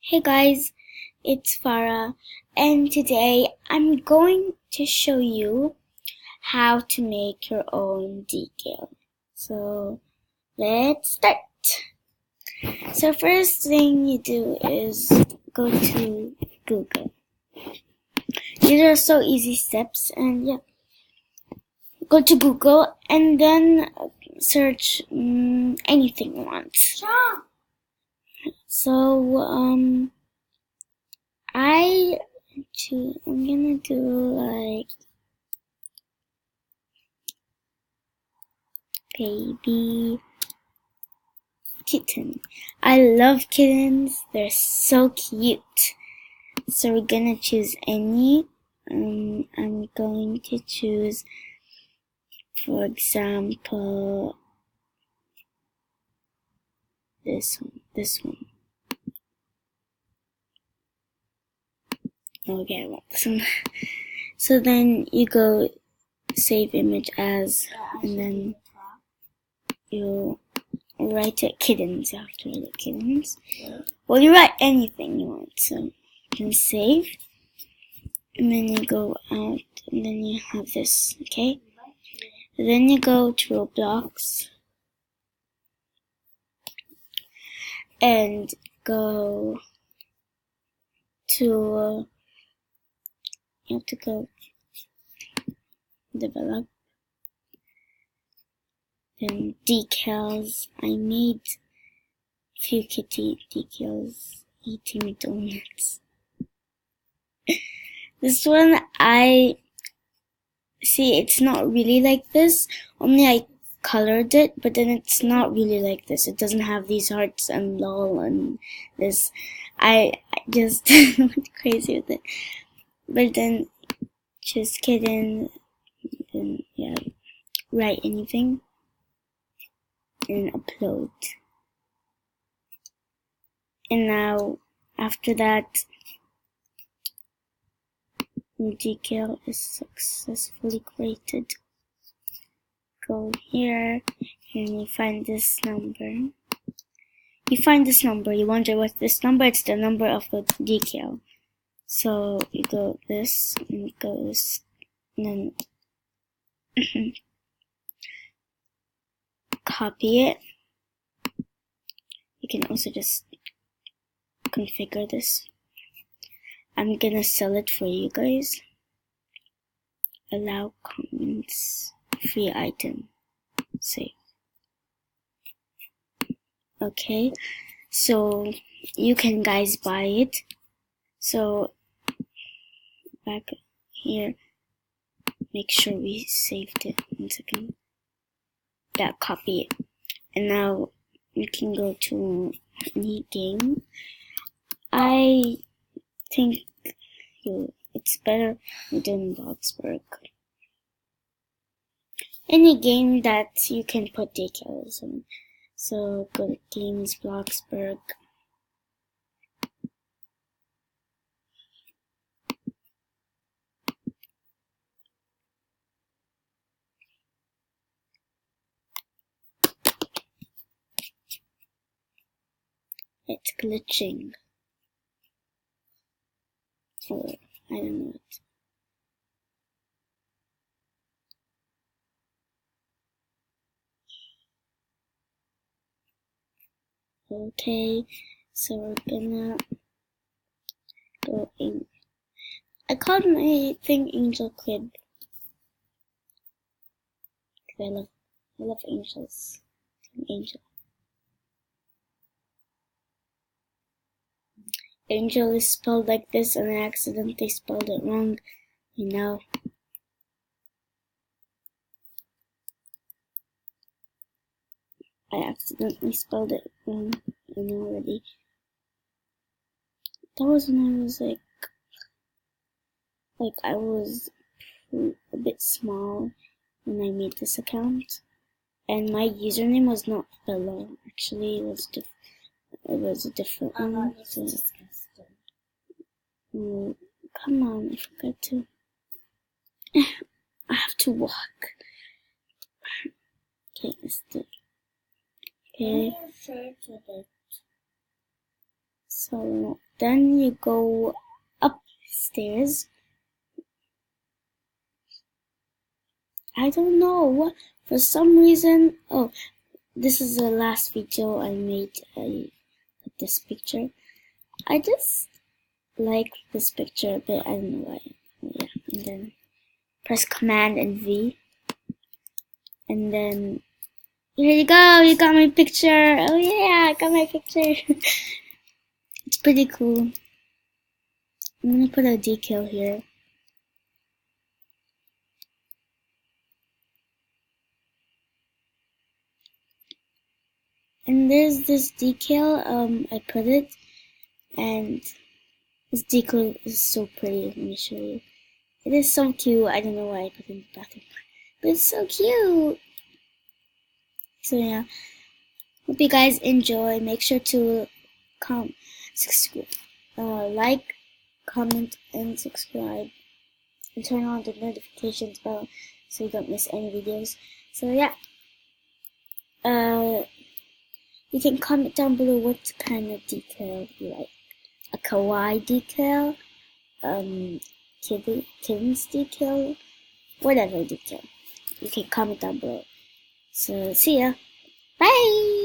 Hey guys, it's Farah, and today I'm going to show you how to make your own decal. So let's start. So first thing you do is go to Google. These are so easy steps, and yeah, go to Google and then search anything you want. So I'm gonna do like baby kitten. I love kittens. They're so cute. So we're gonna choose any. I'm going to choose, for example, this one. Okay, I want this one. So then you go save image as, and then you write it kittens. You have to write it kittens. Well, you write anything you want. So you can save, and then you go out, and then you have this. Okay. Then you go to Roblox and go to you have to go develop. Then decals. I made few kitty decals eating donuts. This one I see, it's not really like this, only I colored it, but then it's not really like this. It doesn't have these hearts and lol and this. I just went crazy with it. But then choose kitten, then yeah, write anything and upload. And now after that, decal is successfully created. Go here and you find this number. You wonder what's this number? It's the number of the decal. So you go this and it goes, and then copy it. You can also just configure this. I'm gonna sell it for you guys. Allow comments, free item, save. Okay, so you can guys buy it. So back here, make sure we saved it. 1 second. Yeah, copy it. And now you can go to any game. I think it's better than Bloxburg. Any game that you can put decals in. So go to Games Bloxburg. It's glitching. Or I don't know it. Okay, so we're gonna go in. I called my thing Angel Crib. I love angels. Angel. Angel is spelled like this, and I accidentally spelled it wrong. You know. I accidentally spelled it wrong. I know already. That was when I was like I was a bit small when I made this account, and my username was not below. Actually, it was a different one. So, come on, I forgot to. I have to walk. Okay, let's do it. Okay. So Then you go upstairs. I don't know, for some reason. Oh, this is the last video I made. This picture. I just like this picture a bit. I don't know why. Yeah, and then press Command and V, and then here you go. You got my picture. Oh yeah, I got my picture. It's pretty cool. I'm gonna put a decal here. And there's this decal. I put it, and this decal is so pretty. Let me show you. It is so cute. I don't know why I put it in the bathroom, but it's so cute. So yeah, hope you guys enjoy. Make sure to like, comment, and subscribe, and turn on the notifications bell so you don't miss any videos. So yeah, you can comment down below what kind of decal you like. A kawaii decal, kittens decal, whatever decal. You can comment down below. So see ya. Bye!